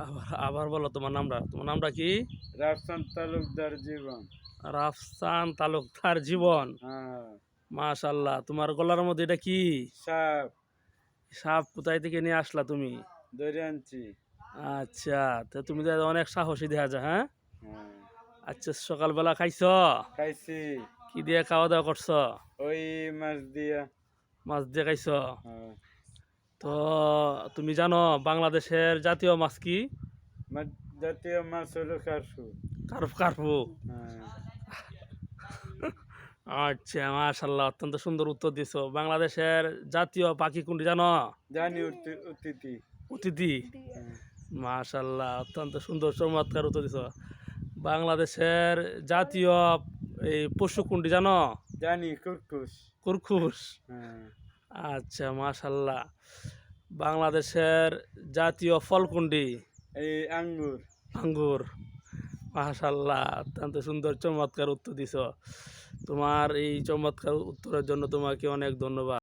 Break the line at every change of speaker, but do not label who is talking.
আবার আবার বলো তোমার নামটা কি?
রাফসান তালুকদার জীবন।
রাফসান তালুকদার জীবন।
হ্যাঁ।
মাশাল্লাহ, তোমার গলার মধ্যে এটা কি?
সাপ।
সাপ কোথায় থেকে নিয়ে আসলা তুমি?
ধরে আনছি।
আচ্ছা, তো তুমি তো অনেক সাহসী দেখা যায়, হ্যাঁ?
হ্যাঁ।
আচ্ছা, সকালবেলা খাইছ?
খাইছি।
কি দিয়ে খাওয়া দাওয়া করছ?
ওই মাছ দিয়া।
মাছ দিয়ে খাইছ?
হ্যাঁ।
তো তুমি জানো বাংলাদেশের জাতীয় মাছ কি?
জাতীয় মাছ হলো কারফু।
কার্পু।
হ্যাঁ।
আচ্ছা, মাশাল্লাহ, অত্যন্ত সুন্দর উত্তর দিছো। বাংলাদেশের জাতীয় পাখি কোনটি জানো?
জানি অতিথি।
অতিথি।
হ্যাঁ।
মাশাল্লাহ, অত্যন্ত সুন্দর চমৎকার উত্তর দিছো। বাংলাদেশের জাতীয় এই পশু কোনটি জানো?
জানি কুরকুস।
কুরকুস।
হ্যাঁ।
আচ্ছা, মাশাল্লাহ। বাংলাদেশের জাতীয় ফল কোনটি?
এই আঙ্গুর।
আঙ্গুর। মাশাল্লাহ, অত্যন্ত সুন্দর চমৎকার উত্তর দিছো। তোমার এই চমৎকার উত্তরের জন্য তোমাকে অনেক ধন্যবাদ।